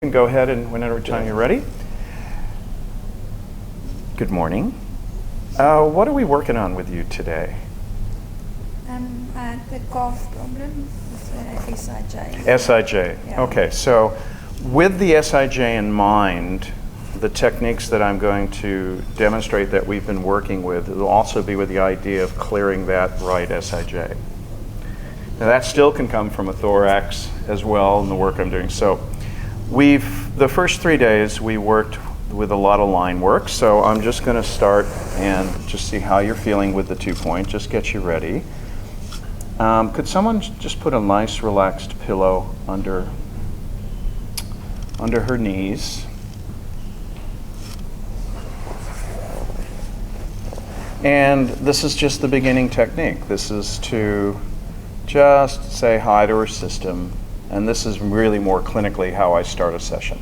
You can go ahead and whenever time you're ready. Good morning. What are we working on with you today? I had the cough problem with SIJ. SIJ. Yeah. Okay, so with the SIJ in mind, the techniques that I'm going to demonstrate that we've been working with will also be with the idea of clearing that right SIJ. Now that still can come from a thorax as well in the work I'm doing. So the first 3 days we worked with a lot of line work, so I'm just going to start and just see how you're feeling with the 2-point, just get you ready. Could someone just put a nice relaxed pillow under her knees? And this is just the beginning technique. This is to just say hi to her system. And this is really more clinically how I start a session.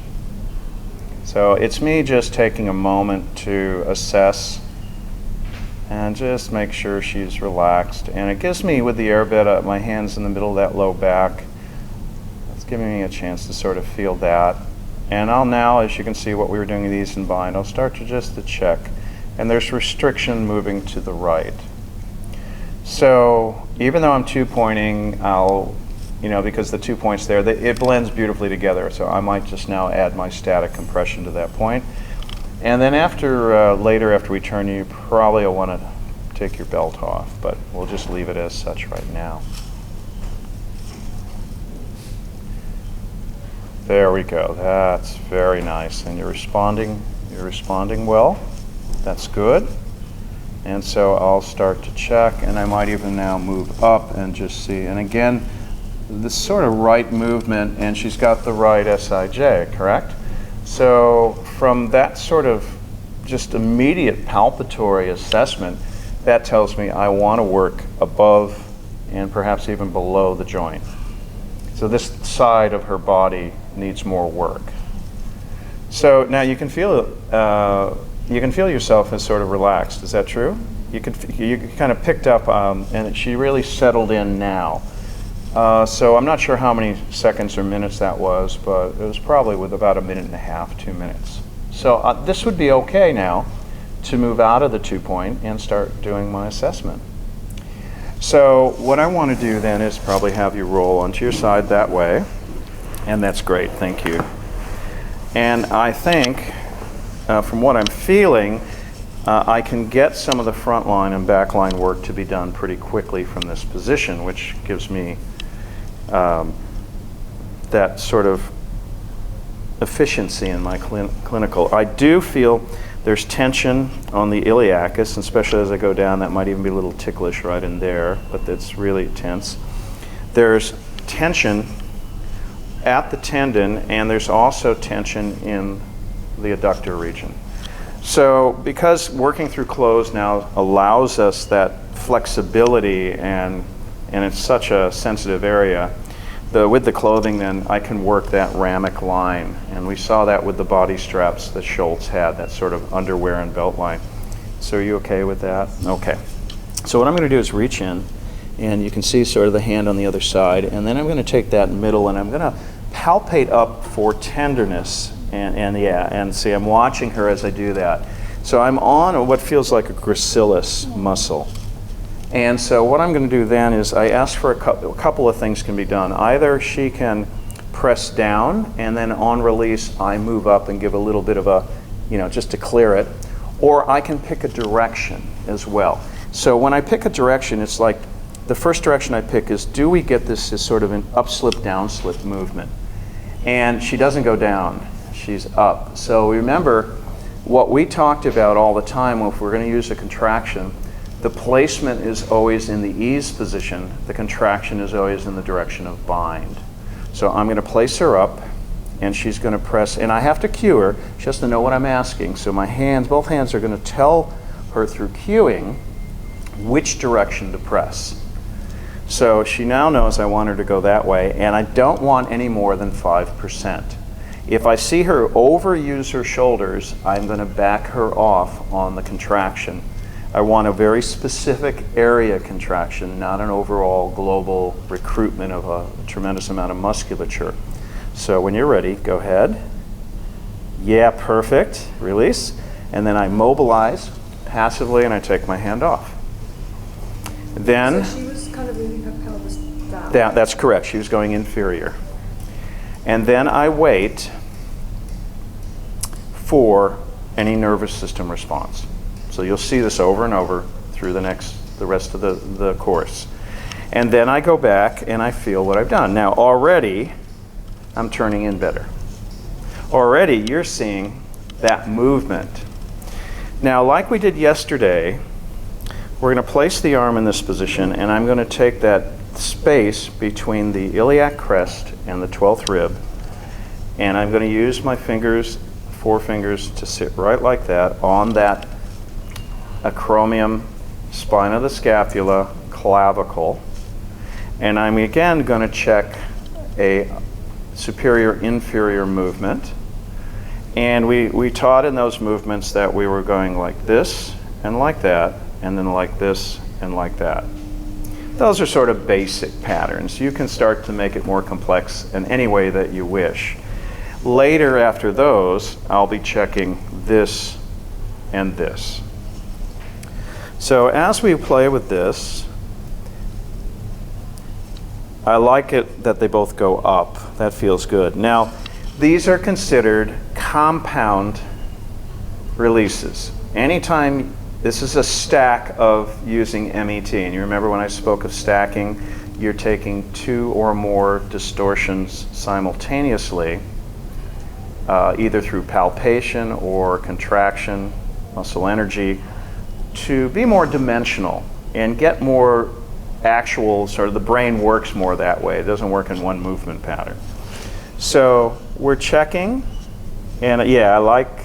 So it's me just taking a moment to assess and just make sure she's relaxed. And it gives me, with the air bed, my hands in the middle of that low back, it's giving me a chance to sort of feel that. And I'll now, as you can see what we were doing with ease and bind, I'll start to check. And there's restriction moving to the right. So even though I'm 2-pointing, because the 2 points there, it blends beautifully together. So I might just now add my static compression to that point. And then later after we turn, you probably will want to take your belt off, but we'll just leave it as such right now. There we go. That's very nice. And you're responding well. That's good. And so I'll start to check, and I might even now move up and just see. And again, this sort of right movement, and she's got the right SIJ, correct? So from that sort of just immediate palpatory assessment, that tells me I want to work above and perhaps even below the joint. So this side of her body needs more work. So now you can feel yourself as sort of relaxed. Is that true? You kind of picked up, and she really settled in now. So I'm not sure how many seconds or minutes that was, but it was probably with about 1.5 minutes, 2 minutes. So this would be okay now to move out of the 2-point and start doing my assessment. So what I want to do then is probably have you roll onto your side that way, and that's great, thank you. And I think, from what I'm feeling, I can get some of the front line and back line work to be done pretty quickly from this position, which gives me that sort of efficiency in my clinical. I do feel there's tension on the iliacus, especially as I go down. That might even be a little ticklish right in there, but it's really tense. There's tension at the tendon, and there's also tension in the adductor region. So because working through clothes now allows us that flexibility, and it's such a sensitive area, with the clothing then I can work that ramic line. And we saw that with the body straps that Schultz had, that sort of underwear and belt line. So are you okay with that? Okay. So what I'm going to do is reach in, and you can see sort of the hand on the other side, and then I'm going to take that middle and I'm going to palpate up for tenderness. And see, I'm watching her as I do that. So I'm on what feels like a gracilis muscle. And so what I'm going to do then is I ask for a couple of things can be done. Either she can press down, and then on release I move up and give a little bit of a, just to clear it. Or I can pick a direction as well. So when I pick a direction, it's like the first direction I pick is, do we get this as sort of an up-slip, down-slip movement? And she doesn't go down. She's up. So remember what we talked about all the time. If we're going to use a contraction, the placement is always in the ease position. The contraction is always in the direction of bind. So I'm going to place her up, and she's going to press, and I have to cue her. She has to know what I'm asking. So my hands, both hands, are going to tell her through cueing which direction to press. So she now knows I want her to go that way, and I don't want any more than 5%. If I see her overuse her shoulders, I'm going to back her off on the contraction. I want a very specific area contraction, not an overall global recruitment of a tremendous amount of musculature. So when you're ready, go ahead. Yeah, perfect. Release. And then I mobilize passively and I take my hand off. Then, So she was kind of moving her pelvis down. that's correct. She was going inferior. And then I wait for any nervous system response. So you'll see this over and over through the rest of the course. And then I go back and I feel what I've done. Now already I'm turning in better. Already you're seeing that movement. Now, like we did yesterday, we're going to place the arm in this position, and I'm going to take that space between the iliac crest and the 12th rib, and I'm going to use my fingers, 4 fingers, to sit right like that on that acromion, spine of the scapula, clavicle, and I'm again going to check a superior-inferior movement. And we taught in those movements that we were going like this and like that, and then like this and like that. Those are sort of basic patterns. You can start to make it more complex in any way that you wish. Later after those, I'll be checking this and this. So as we play with this, I like it that they both go up. That feels good. Now, these are considered compound releases. Anytime, this is a stack of using MET, and you remember when I spoke of stacking, you're taking 2 or more distortions simultaneously, either through palpation or contraction, muscle energy, to be more dimensional and get more actual, sort of the brain works more that way. It doesn't work in one movement pattern. So we're checking, and yeah, I like,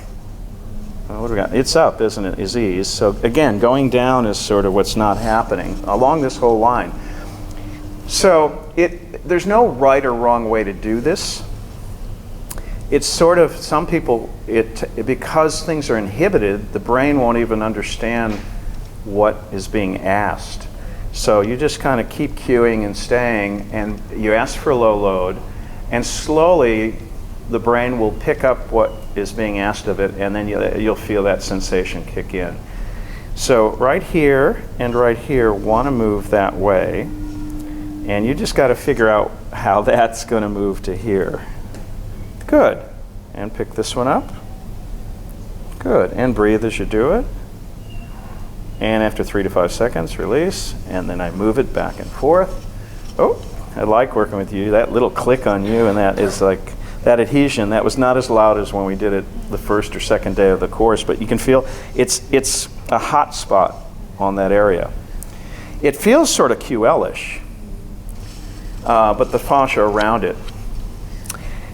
what do we got? It's up, isn't it, is ease. So again, going down is sort of what's not happening along this whole line. So there's no right or wrong way to do this. It's sort of, some people, because things are inhibited, the brain won't even understand what is being asked. So you just kind of keep cueing and staying, and you ask for a low load, and slowly the brain will pick up what is being asked of it, and then you'll feel that sensation kick in. So right here and right here want to move that way, and you just got to figure out how that's going to move to here. Good. And pick this one up. Good. And breathe as you do it. And after 3 to 5 seconds, release, and then I move it back and forth. Oh, I like working with you. That little click on you, and that is like that adhesion. That was not as loud as when we did it the first or second day of the course, but you can feel it's a hot spot on that area. It feels sort of QL-ish, but the fascia around it.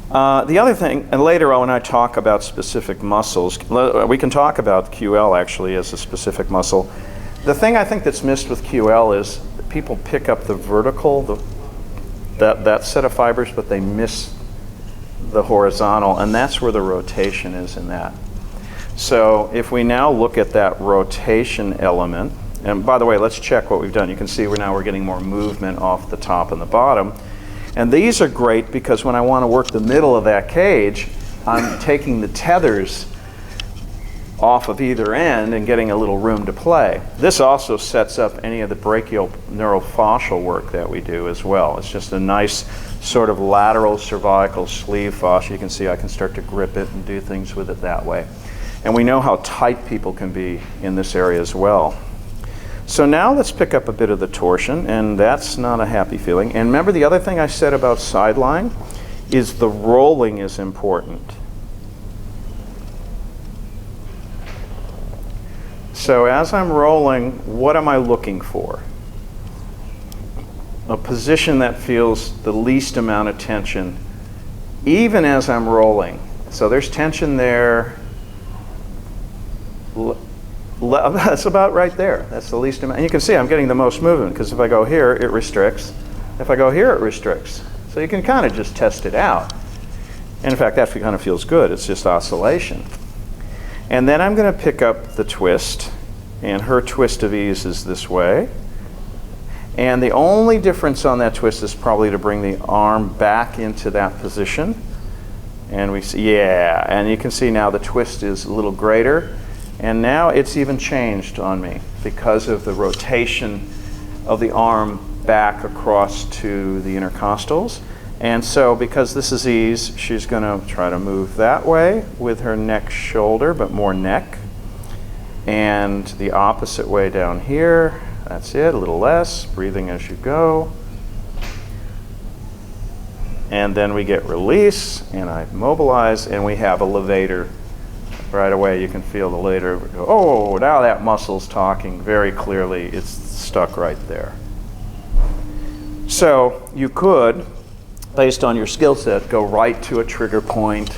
The other thing, and later on when I talk about specific muscles, we can talk about QL actually as a specific muscle. The thing I think that's missed with QL is people pick up the vertical, that set of fibers, but they miss the horizontal, and that's where the rotation is in that. So if we now look at that rotation element, and by the way, let's check what we've done. You can see we're getting more movement off the top and the bottom. And these are great because when I want to work the middle of that cage, I'm taking the tethers off of either end and getting a little room to play. This also sets up any of the brachial neurofascial work that we do as well. It's just a nice sort of lateral cervical sleeve fascia. You can see I can start to grip it and do things with it that way. And we know how tight people can be in this area as well. So now let's pick up a bit of the torsion, and that's not a happy feeling. And remember the other thing I said about sideline is the rolling is important. So as I'm rolling, what am I looking for? A position that feels the least amount of tension, even as I'm rolling. So there's tension there. That's about right there. That's the least amount. And you can see I'm getting the most movement because if I go here, it restricts. If I go here, it restricts. So you can kind of just test it out. And in fact, that kind of feels good. It's just oscillation. And then I'm going to pick up the twist, and her twist of ease is this way. And the only difference on that twist is probably to bring the arm back into that position. And we see, yeah, and you can see now the twist is a little greater. And now it's even changed on me because of the rotation of the arm back across to the intercostals. And so because this is ease, she's going to try to move that way with her neck shoulder, but more neck. And the opposite way down here. That's it, a little less, breathing as you go. And then we get release, and I mobilize, and we have a levator. Right away you can feel the levator go, oh, now that muscle's talking very clearly. It's stuck right there. So you could, based on your skill set, go right to a trigger point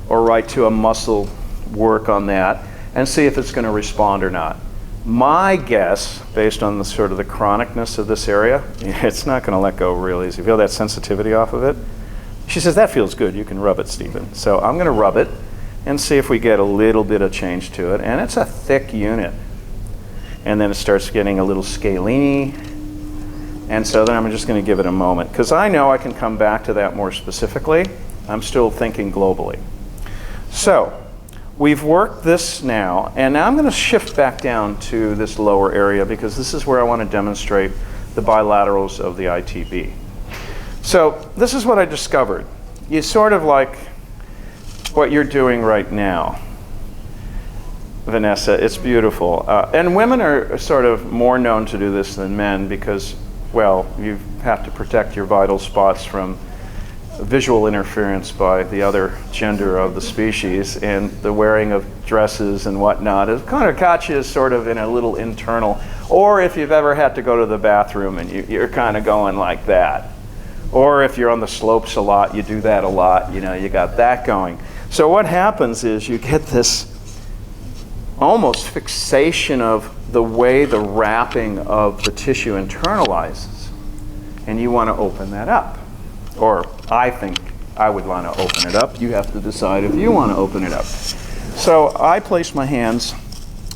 or right to a muscle work on that and see if it's going to respond or not. My guess, based on the sort of the chronicness of this area, it's not going to let go real easy. Feel that sensitivity off of it? She says, that feels good. You can rub it, Stephen. So I'm going to rub it and see if we get a little bit of change to it. And it's a thick unit. And then it starts getting a little scalene. And so then I'm just going to give it a moment. Because I know I can come back to that more specifically. I'm still thinking globally. So we've worked this now, and now I'm going to shift back down to this lower area because this is where I want to demonstrate the bilaterals of the ITB. So this is what I discovered. You sort of like what you're doing right now, Vanessa. It's beautiful. And women are sort of more known to do this than men because, well, you have to protect your vital spots from visual interference by the other gender of the species, and the wearing of dresses and whatnot. It kind of got you sort of in a little internal, or if you've ever had to go to the bathroom and you're kind of going like that. Or if you're on the slopes a lot, you do that a lot, you know, you got that going. So what happens is you get this almost fixation of the way the wrapping of the tissue internalizes, and you want to open that up. Or I think I would want to open it up. You have to decide if you want to open it up. So I place my hands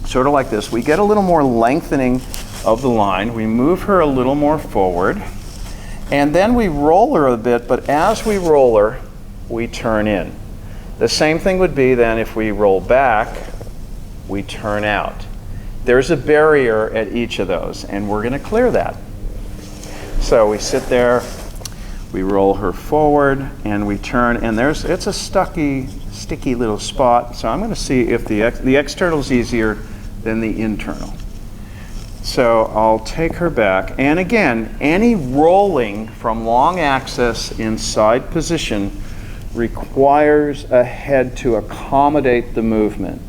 sort of like this. We get a little more lengthening of the line. We move her a little more forward. And then we roll her a bit, but as we roll her, we turn in. The same thing would be then if we roll back, we turn out. There's a barrier at each of those, and we're going to clear that. So we sit there. We roll her forward and we turn, and it's a sticky little spot. So I'm going to see if the external is easier than the internal. So I'll take her back, and again, any rolling from long axis in side position requires a head to accommodate the movement.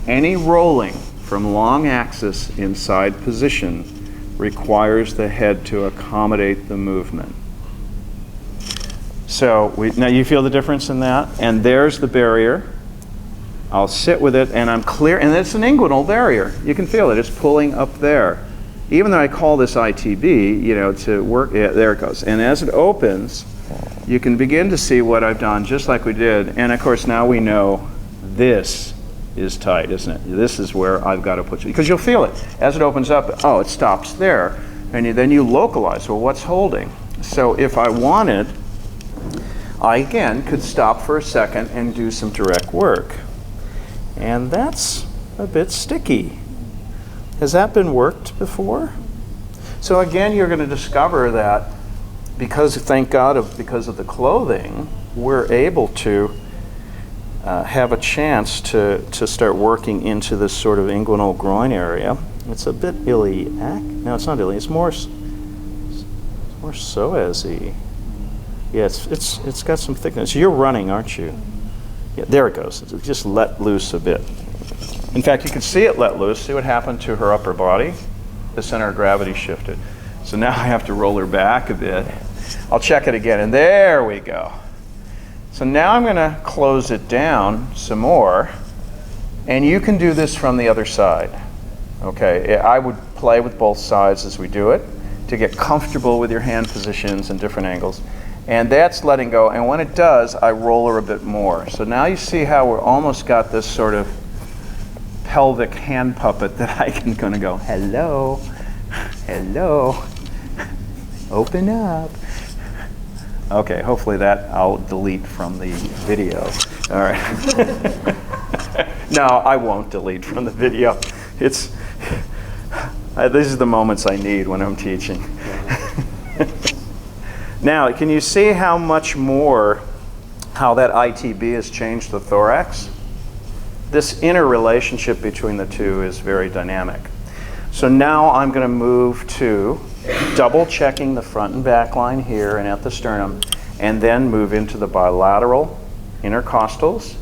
Any rolling from long axis in side position requires the head to accommodate the movement. So now you feel the difference in that? And there's the barrier. I'll sit with it, and I'm clear. And it's an inguinal barrier. You can feel it. It's pulling up there. Even though I call this ITB, you know, to work, yeah, there it goes. And as it opens, you can begin to see what I've done, just like we did. And of course, now we know this is tight, isn't it? This is where I've got to put you. Because you'll feel it. As it opens up, oh, it stops there. And then you localize, well, what's holding? So if I wanted, I again could stop for a second and do some direct work. And that's a bit sticky. Has that been worked before? So again, you're going to discover that because, thank God, because of the clothing, we're able to have a chance to start working into this sort of inguinal groin area. It's a bit iliac. No, it's not iliac. It's more psoas-y. Yeah, it's got some thickness. You're running, aren't you? Yeah, there it goes. It just let loose a bit. In fact, you can see it let loose. See what happened to her upper body? The center of gravity shifted. So now I have to roll her back a bit. I'll check it again, and there we go. So now I'm going to close it down some more, and you can do this from the other side. Okay, I would play with both sides as we do it to get comfortable with your hand positions and different angles. And that's letting go, and when it does, I roll her a bit more. So now you see how we're almost got this sort of pelvic hand puppet that I can kind of go, hello, hello, open up, Okay, hopefully that I'll delete from the video. All right. No, I won't delete from the video. These are the moments I need when I'm teaching. Now, can you see how much more, how that ITB has changed the thorax? This interrelationship between the two is very dynamic. So now I'm going to move to double checking the front and back line here and at the sternum, and then move into the bilateral intercostals.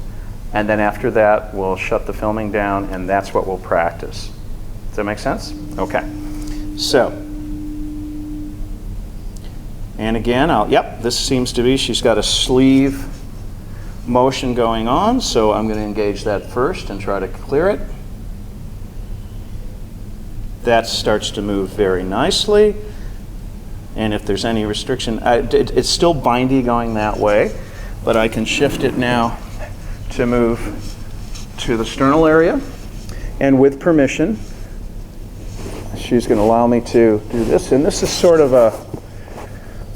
And then after that, we'll shut the filming down, and that's what we'll practice. Does that make sense? Okay. So, and again, yep, this seems to be, she's got a sleeve motion going on, so I'm going to engage that first and try to clear it. That starts to move very nicely. And if there's any restriction, it's still bindy going that way, but I can shift it now to move to the sternal area. And with permission, she's going to allow me to do this. And this is sort of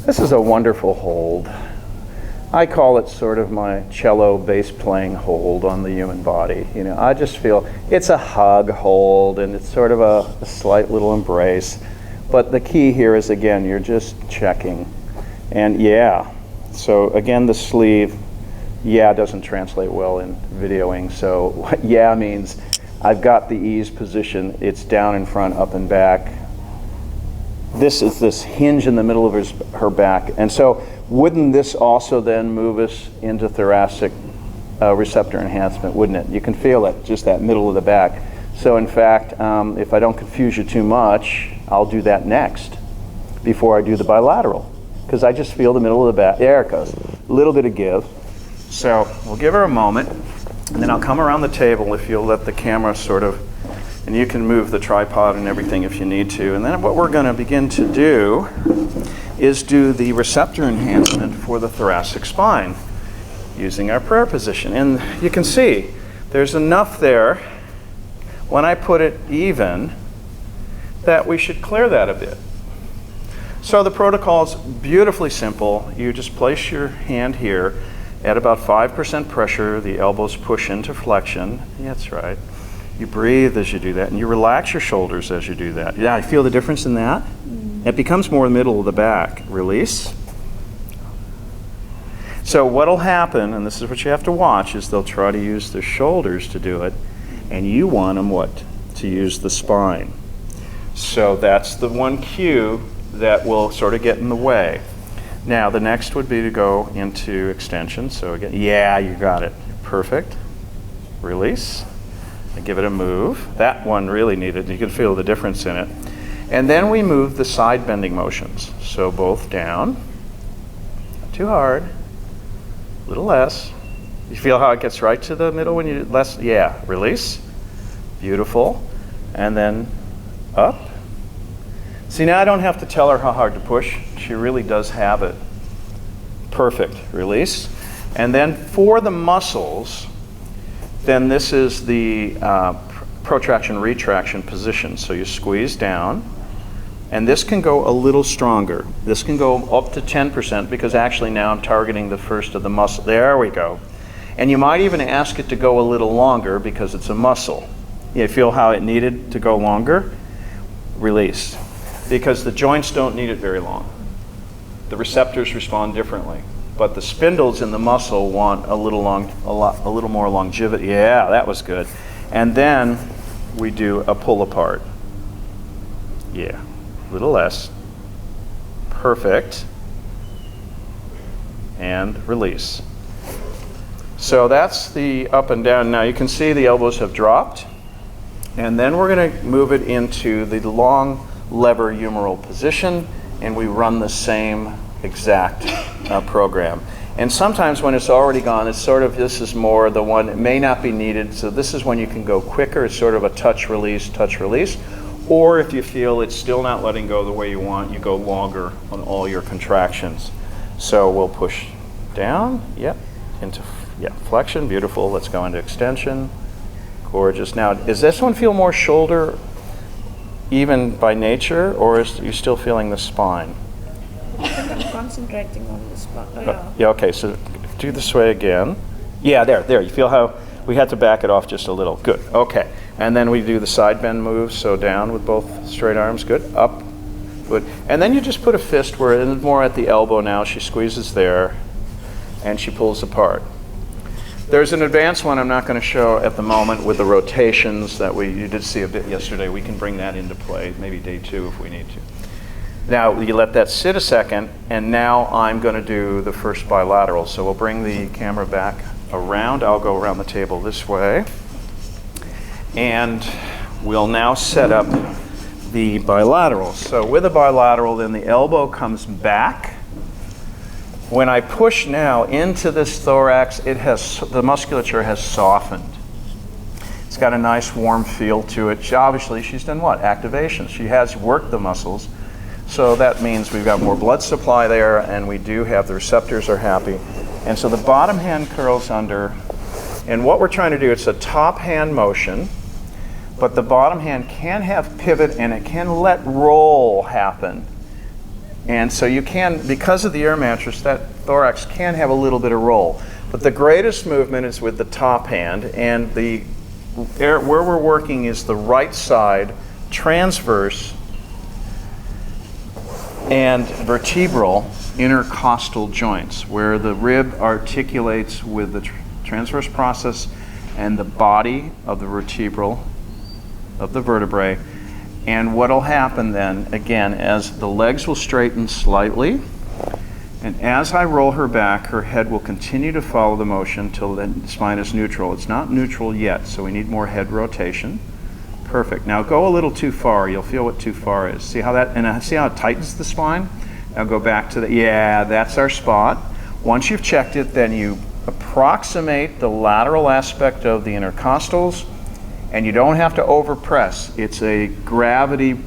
this is a wonderful hold. I call it sort of my cello bass playing hold on the human body. You know, I just feel it's a hug hold, and it's sort of a slight little embrace. But the key here is, again, you're just checking. And yeah, so again, the sleeve, yeah, doesn't translate well in videoing. So what yeah means, I've got the ease position. It's down in front, up and back. This is this hinge in the middle of her back. And so wouldn't this also then move us into thoracic receptor enhancement, wouldn't it? You can feel it, just that middle of the back. So in fact, if I don't confuse you too much, I'll do that next before I do the bilateral, because I just feel the middle of the back. There it goes. A little bit of give. So we'll give her a moment, and then I'll come around the table if you'll let the camera sort of, and you can move the tripod and everything if you need to. And then what we're going to begin to do is do the receptor enhancement for the thoracic spine using our prayer position. And you can see there's enough there when I put it even that we should clear that a bit. So the protocol is beautifully simple. You just place your hand here at about 5% pressure. The elbows push into flexion. That's right. You breathe as you do that, and you relax your shoulders as you do that. Yeah, I feel the difference in that. It becomes more the middle of the back. Release. So what'll happen, and this is what you have to watch, is they'll try to use their shoulders to do it, and you want them what? To use the spine. So that's the one cue that will sort of get in the way. Now the next would be to go into extension. So again, yeah, you got it. Perfect. Release. And give it a move. That one really needed. You can feel the difference in it. And then we move the side bending motions. So both down. Not too hard. A little less. You feel how it gets right to the middle when you less? Yeah. Release. Beautiful. And then up. See, now I don't have to tell her how hard to push. She really does have it. Perfect. Release. And then for the muscles, then this is the protraction-retraction position. So you squeeze down, and this can go a little stronger. This can go up to 10% because actually now I'm targeting the first of the muscle. There we go. And you might even ask it to go a little longer because it's a muscle. You feel how it needed to go longer? Release. Because the joints don't need it very long. The receptors respond differently. But the spindles in the muscle want a little more longevity. Yeah, that was good. And then we do a pull apart. Yeah, a little less. Perfect. And release. So that's the up and down. Now you can see the elbows have dropped. And then we're going to move it into the long lever humeral position, and we run the same exact program. And sometimes when it's already gone, it's sort of, this is more the one that may not be needed. So this is when you can go quicker. It's sort of a touch release. Or if you feel it's still not letting go the way you want, you go longer on all your contractions. So we'll push down, yep, into flexion, beautiful. Let's go into extension, gorgeous. Now, does this one feel more shoulder even by nature, or is you still feeling the spine? I'm concentrating on the spot. Oh, yeah. Yeah, okay, so do this way again. Yeah, there. You feel how we had to back it off just a little. Good, okay. And then we do the side bend move, so down with both straight arms, good, up, good. And then you just put a fist where it's more at the elbow now. She squeezes there, and she pulls apart. There's an advanced one I'm not going to show at the moment with the rotations that you did see a bit yesterday. We can bring that into play, maybe day 2 if we need to. Now, you let that sit a second, and now I'm going to do the first bilateral. So we'll bring the camera back around. I'll go around the table this way. And we'll now set up the bilateral. So with a bilateral, then the elbow comes back. When I push now into this thorax, the musculature has softened. It's got a nice warm feel to it. Obviously, she's done what? Activation. She has worked the muscles. So that means we've got more blood supply there, and we do have the receptors are happy. And so the bottom hand curls under. And what we're trying to do, it's a top hand motion, but the bottom hand can have pivot, and it can let roll happen. And so you can, because of the air mattress, that thorax can have a little bit of roll. But the greatest movement is with the top hand, and where we're working is the right side, transverse, and vertebral intercostal joints, where the rib articulates with the transverse process and the body of the vertebral, of the vertebrae. And what'll happen then, again, as the legs will straighten slightly, and as I roll her back, her head will continue to follow the motion till the spine is neutral. It's not neutral yet, so we need more head rotation. Perfect. Now go a little too far. You'll feel what too far is. See how it tightens the spine? Now go back to that's our spot. Once you've checked it, then you approximate the lateral aspect of the intercostals, and you don't have to overpress. It's a gravity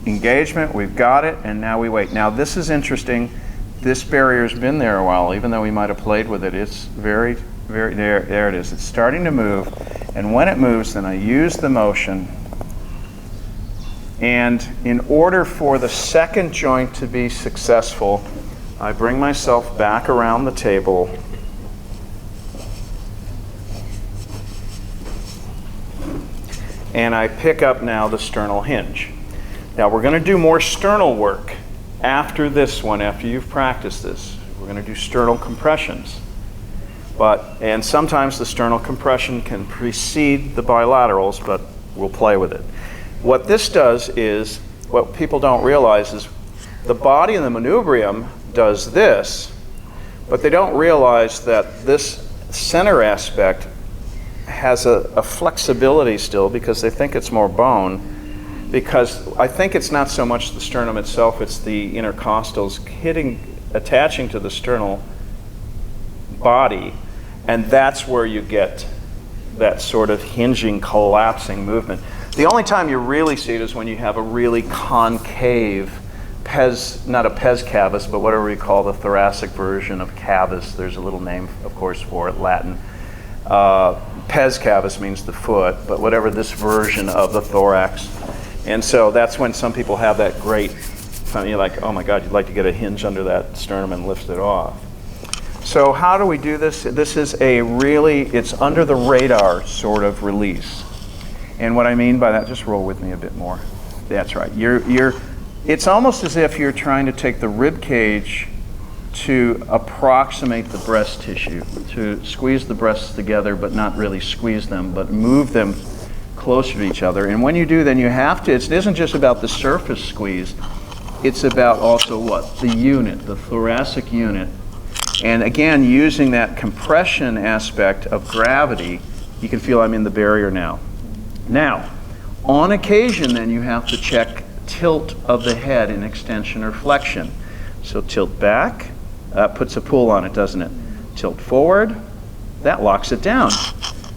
engagement. We've got it, and now we wait. Now this is interesting. This barrier's been there a while, even though we might have played with it. It's very, very, there it is. It's starting to move, and when it moves, then I use the motion. And in order for the second joint to be successful, I bring myself back around the table. And I pick up now the sternal hinge. Now we're going to do more sternal work after this one, after you've practiced this. We're going to do sternal compressions. And sometimes the sternal compression can precede the bilaterals, but we'll play with it. What this does is, what people don't realize is the body in the manubrium does this, but they don't realize that this center aspect has a flexibility still, because they think it's more bone, because I think it's not so much the sternum itself, it's the intercostals attaching to the sternal body, and that's where you get that sort of hinging, collapsing movement. The only time you really see it is when you have a really concave not a pes cavus, but whatever we call the thoracic version of cavus. There's a little name, of course, for it, Latin. Pes cavus means the foot, but whatever this version of the thorax. And so that's when some people have that great, you're like, oh my God, you'd like to get a hinge under that sternum and lift it off. So how do we do this? This is it's under the radar sort of release. And what I mean by that, just roll with me a bit more. That's right. It's almost as if you're trying to take the rib cage to approximate the breast tissue, to squeeze the breasts together, but not really squeeze them, but move them closer to each other. And when you do, then you have to, it isn't just about the surface squeeze, it's about also what? The unit, the thoracic unit. And again, using that compression aspect of gravity, you can feel I'm in the barrier now. Now, on occasion, then you have to check tilt of the head in extension or flexion. So tilt back, puts a pull on it, doesn't it? Tilt forward, that locks it down.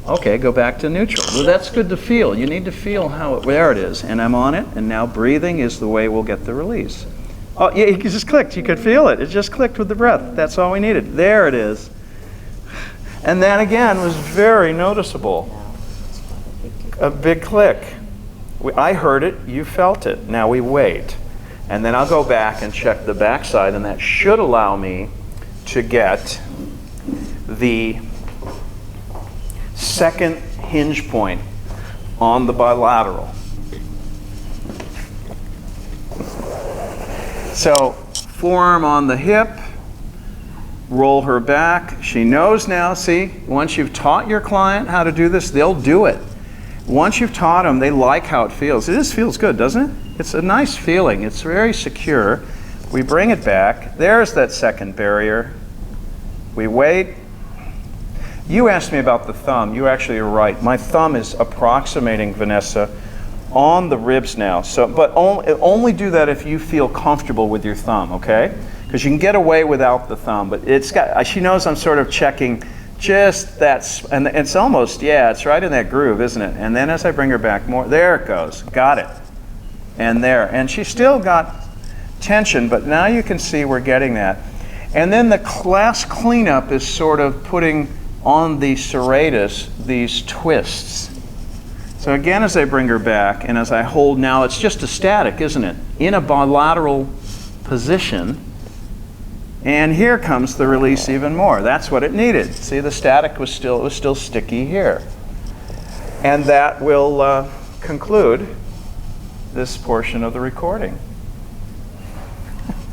Okay, go back to neutral. Well, that's good to feel. You need to feel there it is, and I'm on it, and now breathing is the way we'll get the release. Oh, yeah, it just clicked. You could feel it. It just clicked with the breath. That's all we needed. There it is. And that, again, was very noticeable. A big click. I heard it. You felt it. Now we wait. And then I'll go back and check the backside, and that should allow me to get the second hinge point on the bilateral. So forearm on the hip, roll her back. She knows now, see, once you've taught your client how to do this, they'll do it. Once you've taught them, they like how it feels. It just feels good, doesn't it? It's a nice feeling. It's very secure. We bring it back. There's that second barrier. We wait. You asked me about the thumb. You actually are right. My thumb is approximating, Vanessa, on the ribs now. So, but only do that if you feel comfortable with your thumb, okay? Because you can get away without the thumb. But it's got. She knows I'm sort of checking just that, and it's almost, yeah, it's right in that groove, isn't it? And then as I bring her back more, there it goes. Got it. And there. And she's still got tension, but now you can see we're getting that. And then the class cleanup is sort of putting on the serratus these twists. So again, as I bring her back and as I hold now, it's just a static, isn't it? In a bilateral position. And here comes the release even more. That's what it needed. See, the static was still sticky here. And that will conclude this portion of the recording.